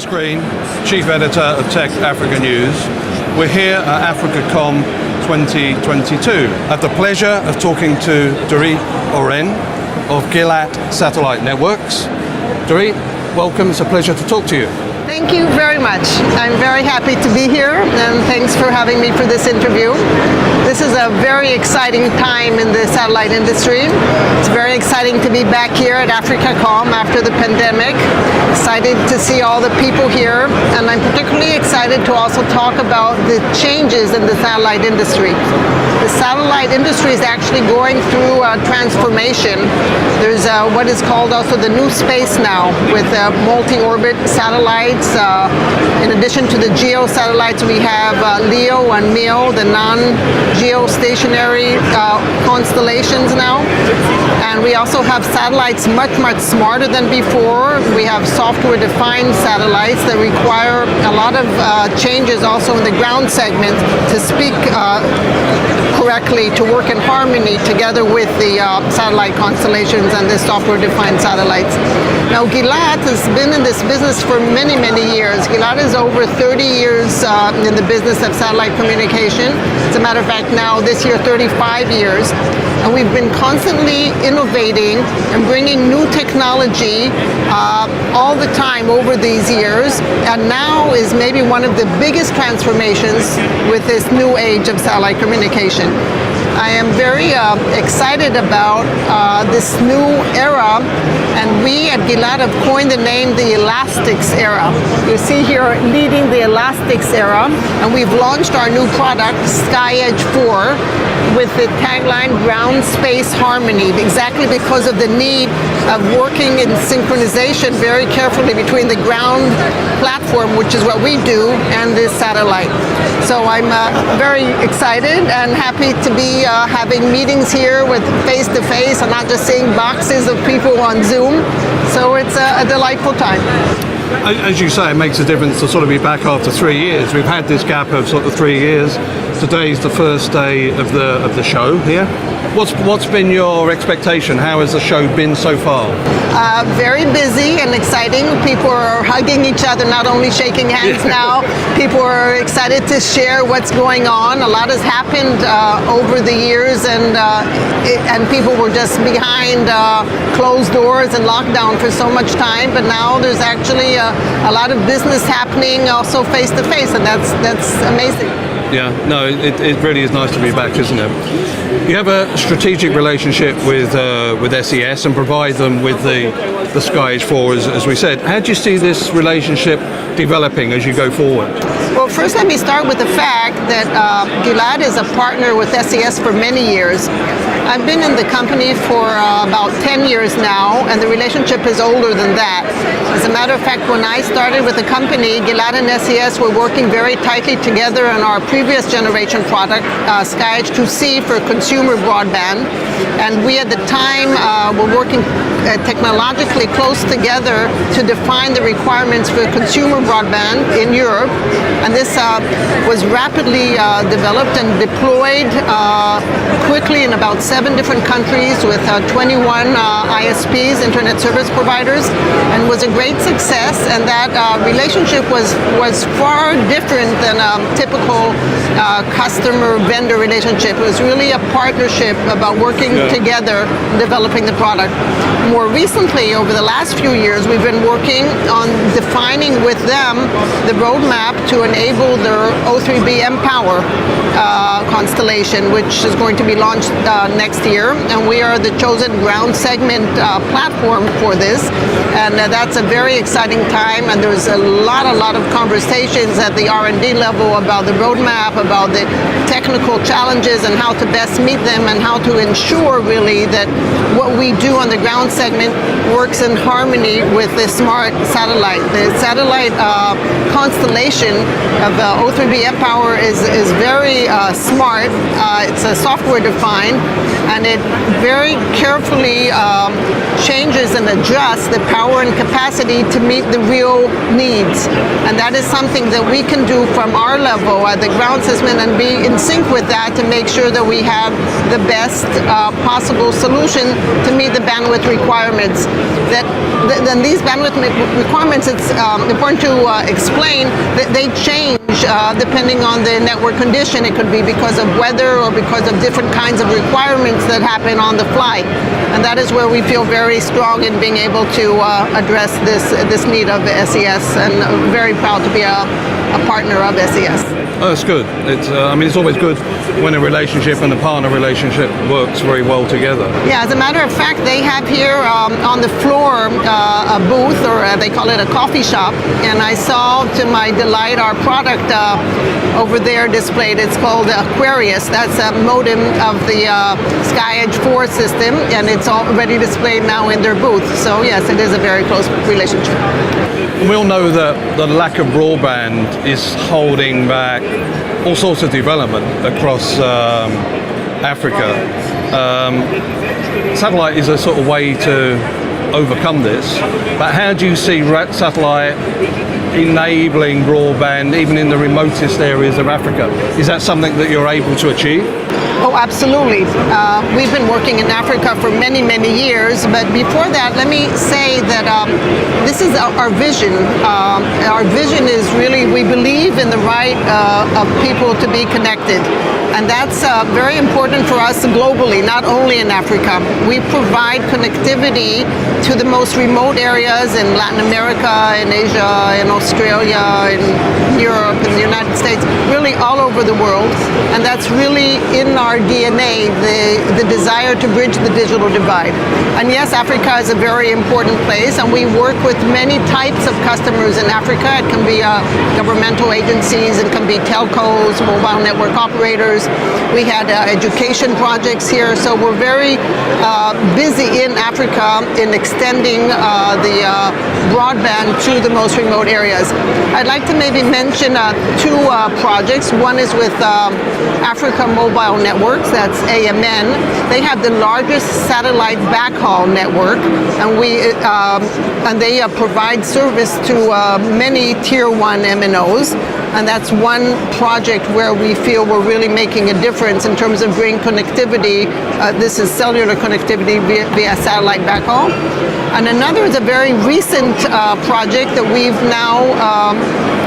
Green, Chief Editor of TechAfrica News. We're here at AfricaCom 2022. I have the pleasure of talking to Doreet Oren of Gilat Satellite Networks. Doreet, welcome. It's a pleasure to talk to you. Thank you very much. I'm very happy to be here, and thanks for having me for this interview. This is a very exciting time in the satellite industry. It's very exciting to be back here at AfricaCom after the pandemic. Excited to see all the people here, and I'm particularly excited to also talk about the changes in the satellite industry. The satellite industry is actually going through a transformation. There's what is called also the new space now, with multi-orbit satellites. In addition to the GEO satellites, we have LEO and MEO, the non-geostationary constellations now. And we also have satellites much smarter than before. We have software-defined satellites that require a lot of changes also in the ground segment to speak correctly, to work in harmony together with the satellite constellations and the software-defined satellites. Now, Gilat has been in this business for many years. Gilat is over 30 years in the business of satellite communication. As a matter of fact, now this year, 35 years. And we've been constantly innovating and bringing new technology all the time over these years. And now is maybe one of the biggest transformations with this new age of satellite communication. I am very excited about this new era, and we at Gilat have coined the name the Elastics era. You see here leading the Elastics era, and we've launched our new product, SkyEdge 4, with the tagline Ground Space Harmony, exactly because of the need of working in synchronization very carefully between the ground platform, which is what we do, and this satellite. So I'm very excited and happy to be having meetings here with face-to-face and not just seeing boxes of people on Zoom. So it's a delightful time. As you say, it makes a difference to sort of be back after 3 years. We've had this gap of sort of 3 years. Today's the first day of the show here. What's been your expectation? How has the show been so far? Very busy and exciting. People are hugging each other, not only shaking hands now. People are excited to share what's going on. A lot has happened over the years, and people were just behind closed doors and lockdown for so much time. But now there's actually a lot of business happening, also face to face, and that's amazing. Yeah, no, it really is nice to be back, isn't it? You have a strategic relationship with SES and provide them with the SkyEdge 4, as we said. How do you see this relationship developing as you go forward? Well, first let me start with the fact that Gilat is a partner with SES for many years. I've been in the company for about 10 years now, and the relationship is older than that. As a matter of fact, when I started with the company, Gilat and SES were working very tightly together on our previous generation product, SkyEdge 2C for consumer broadband. And we at the time were working technologically close together to define the requirements for consumer broadband in Europe. And this was rapidly developed and deployed quickly in about 7 different countries with 21 ISPs, internet service providers, and was a great success. And that relationship was far different than a typical customer-vendor relationship. It was really a partnership about working together and developing the product. More recently, over the last few years, we've been working on defining with them the roadmap to enable their O3b mPOWER constellation, which is going to be launched next year. And we are the chosen ground segment platform for this. And that's a very exciting time. And there's a lot of conversations at the R&D level about the roadmap, about the technical challenges and how to best meet them, and how to ensure really that what we do on the ground segment works in harmony with the smart satellite. The satellite constellation of O3b mPOWER is very smart. It's a software defined, and it very carefully changes and adjusts the power and capacity to meet the real needs. And that is something that we can do from our level at the ground system and be in sync with that to make sure that we have the best possible solution to meet the bandwidth requirements. Then these bandwidth requirements, it's important to explain that they change depending on the network condition. It could be because of weather or because of different kinds of requirements that happen on the fly. And that is where we feel very strong in being able to address this need of SES, and very proud to be a partner of SES. Oh, that's good. It's it's always good when a relationship and a partner relationship works very well together. Yeah, as a matter of fact, they have here on the floor a booth, or they call it a coffee shop, and I saw to my delight our product over there displayed. It's called Aquarius. That's a modem of the SkyEdge 4 system, and it's already displayed now in their booth. So yes, it is a very close relationship. We all know that the lack of broadband is holding back all sorts of development across Africa. Satellite is a sort of way to overcome this, but how do you see satellite enabling broadband even in the remotest areas of Africa? Is that something that you're able to achieve? Oh, absolutely. We've been working in Africa for many, many years, but before that, let me say that this is our vision. Our vision is really, we believe in the right of people to be connected. And that's very important for us globally, not only in Africa. We provide connectivity to the most remote areas in Latin America, in Asia, in Australia, in Europe, in the United States, really all over the world. And that's really in our DNA, the desire to bridge the digital divide. And yes, Africa is a very important place, and we work with many types of customers in Africa. It can be governmental agencies, it can be telcos, mobile network operators. We had education projects here, so we're very busy in Africa in extending the broadband to the most remote areas. I'd like to maybe mention two projects. One is with Africa Mobile Networks, that's AMN. They have the largest satellite backhaul network, and they provide service to many tier 1 MNOs. And that's one project where we feel we're really making a difference in terms of bringing connectivity. This is cellular connectivity via satellite backhaul. And another is a very recent project that we've now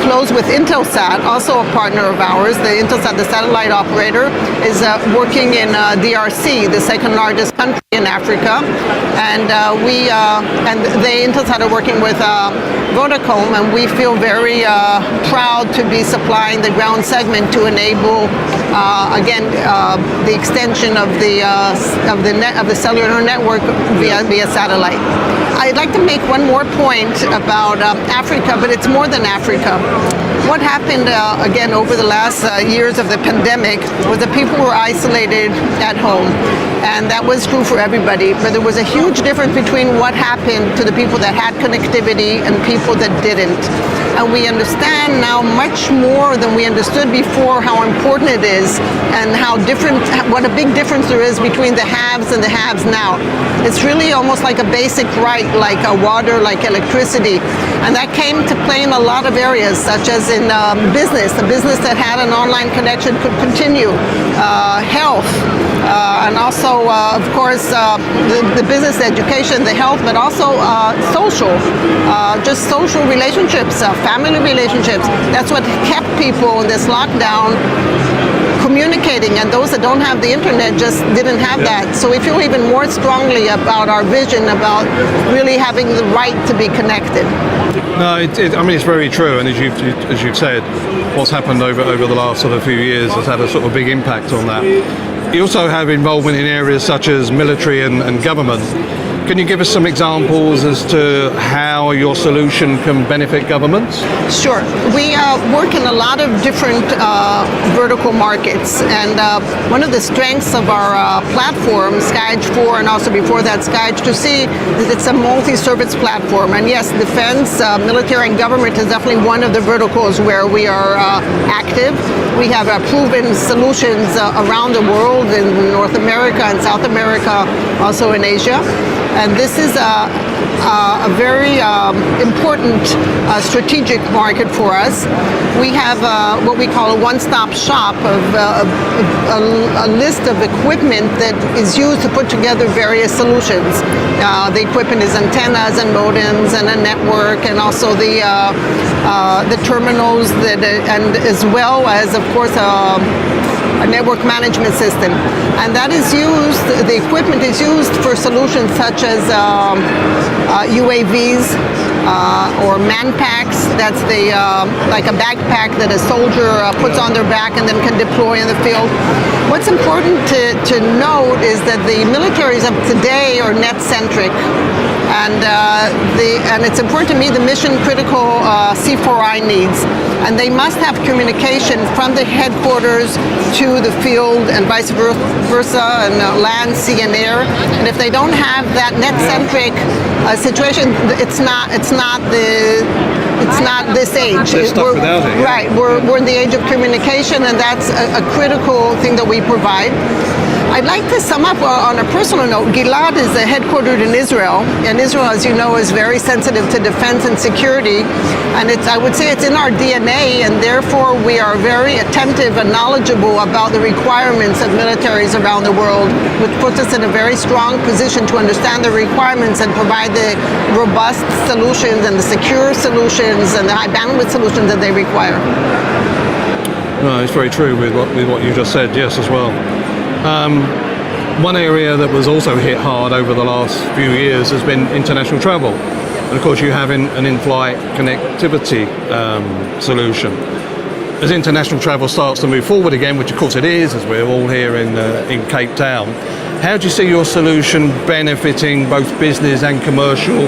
closed with Intelsat, also a partner of ours. The Intelsat, the satellite operator, is working in DRC, the second largest country in Africa. And Intelsat are working with Vodacom, and we feel very proud to be supplying the ground segment to enable, the extension of the cellular network via satellite. I'd like to make one more point about Africa, but it's more than Africa. What happened, again, over the last years of the pandemic was that people were isolated at home. And that was true for everybody. But there was a huge difference between what happened to the people that had connectivity and people that didn't. And we understand now much more than we understood before how important it is, and what a big difference there is between the haves and the haves now. It's really almost like a basic right, like water, like electricity. And that came to play in a lot of areas, such as in business. A business that had an online connection could continue. Health, and also, of course, the business, education, the health, but also social, just social relationships, family relationships. That's what kept people in this lockdown communicating, and those that don't have the internet just didn't have that. So we feel even more strongly about our vision about really having the right to be connected. No, it's very true, and as you've said, what's happened over the last sort of few years has had a sort of big impact on that. You also have involvement in areas such as military and government. Can you give us some examples as to how your solution can benefit governments? Sure. We work in a lot of different vertical markets, and one of the strengths of our platform, SkyEdge 4, and also before that SkyEdge 2C, is it's a multi-service platform. And yes, defense, military, and government is definitely one of the verticals where we are active. We have proven solutions around the world, in North America and South America, also in Asia. And this is a very important strategic market for us. We have what we call a one-stop shop of a list of equipment that is used to put together various solutions. The equipment is antennas and modems and a network, and also the terminals and as well as, of course, a network management system. And that is used, the equipment is used for solutions such as UAVs or man packs. That's like a backpack that a soldier puts on their back and then can deploy in the field. What's important to note is that the militaries of today are net-centric. And it's important to meet the mission-critical C4I needs. And they must have communication from the headquarters to the field and vice versa, and land, sea, and air. And if they don't have that net-centric situation, it's not this age. They're stuck without it. Yeah. Right. We're in the age of communication, and that's a critical thing that we provide. I'd like to sum up on a personal note. Gilat is headquartered in Israel, and Israel, as you know, is very sensitive to defense and security, and I would say it's in our DNA, and therefore we are very attentive and knowledgeable about the requirements of militaries around the world, which puts us in a very strong position to understand the requirements and provide the robust solutions and the secure solutions and the high bandwidth solutions that they require. No, it's very true with what you just said, yes, as well. One area that was also hit hard over the last few years has been international travel. And of course you have an in-flight connectivity solution. As international travel starts to move forward again, which of course it is, as we're all here in Cape Town, how do you see your solution benefiting both business and commercial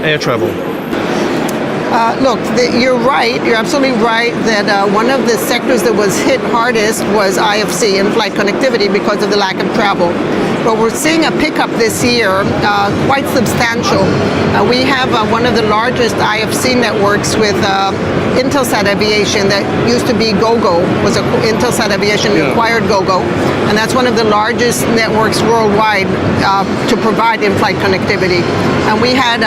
air travel? Look, you're right. You're absolutely right that one of the sectors that was hit hardest was IFC, in-flight connectivity, because of the lack of travel. But we're seeing a pickup this year, quite substantial. We have one of the largest IFC networks with Intelsat Aviation that used to be GoGo, was Intelsat Aviation acquired GoGo, and that's one of the largest networks worldwide to provide in-flight connectivity. And we had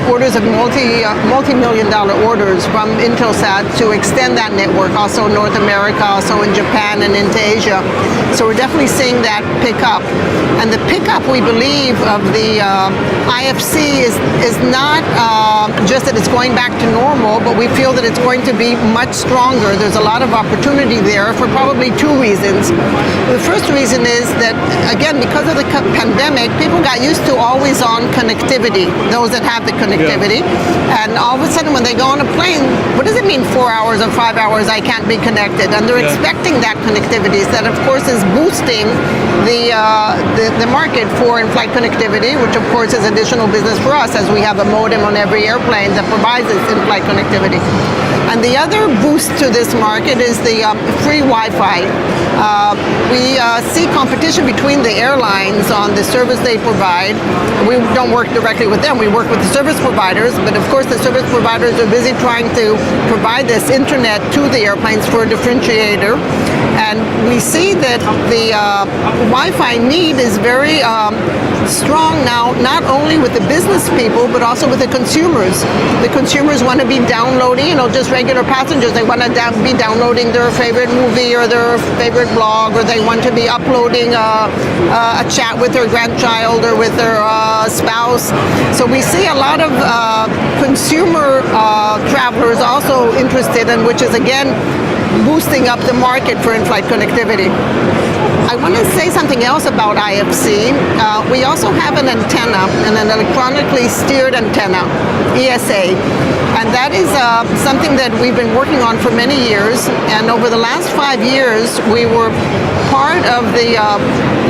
orders of multi-million dollar orders from Intelsat to extend that network, also in North America, also in Japan and into Asia. So we're definitely seeing that pick up. And the pickup, we believe, of the IFC is not just that it's going back to normal, but we feel that it's going to be much stronger. There's a lot of opportunity there for probably two reasons. The first reason is that, again, because of the pandemic, people got used to always-on connectivity, those that have the connectivity. And all of a sudden, when they go on a plane, what does it mean 4 hours or 5 hours I can't be connected? And they're expecting that connectivity. So that, of course, is boosting the market for in-flight connectivity, which of course is additional business for us, as we have a modem on every airplane that provides us in-flight connectivity. And the other boost to this market is the free Wi-Fi. We see competition between the airlines on the service they provide. We don't work directly with them, we work with the service providers, but of course the service providers are busy trying to provide this internet to the airplanes for a differentiator. And we see that the Wi-Fi need is very strong now, not only with the business people, but also with the consumers. The consumers want to be downloading, just regular passengers. They want to be downloading their favorite movie or their favorite blog, or they want to be uploading a chat with their grandchild or with their spouse. So we see a lot of consumer travelers also interested, and which is again boosting up the market for in-flight connectivity. I want to say something else about IFC. We also have an antenna, an electronically steered antenna, ESA. And that is something that we've been working on for many years. And over the last 5 years, we were part of the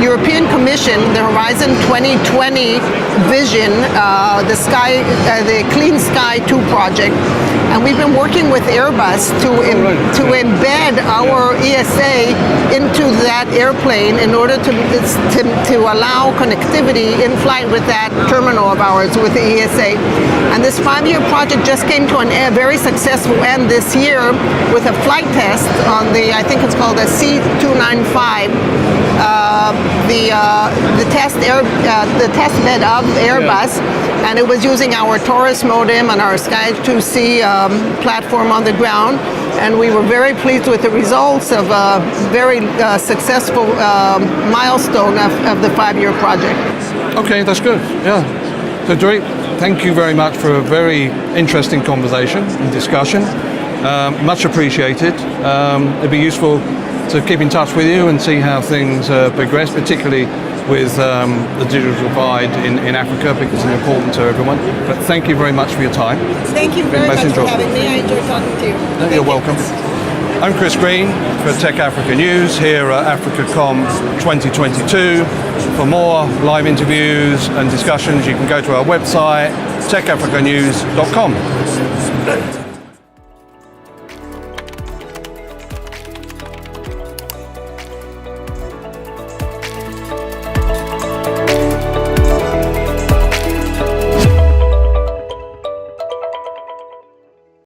European Commission, the Horizon 2020 vision, the Clean Sky 2 project. And we've been working with Airbus to embed our ESA into that airplane in order to allow connectivity in flight with that terminal of ours with the ESA. And this 5-year project just came to a very successful end this year with a flight test on the, I think it's called a C295 the test bed of Airbus, and it was using our Taurus modem and our Sky 2C platform on the ground. And we were very pleased with the results of a very successful milestone of the 5-year project. Okay, that's good. Yeah. So Doreet, thank you very much for a very interesting conversation and discussion. Much appreciated. It'd be useful to keep in touch with you and see how things progress, particularly with the digital divide in Africa, because it's important to everyone. But thank you very much for your time. Thank you very much for having me. I enjoyed talking to you. You're welcome. I'm Chris Green for TechAfrica News here at AfricaCom 2022. For more live interviews and discussions, you can go to our website, techafricanews.com.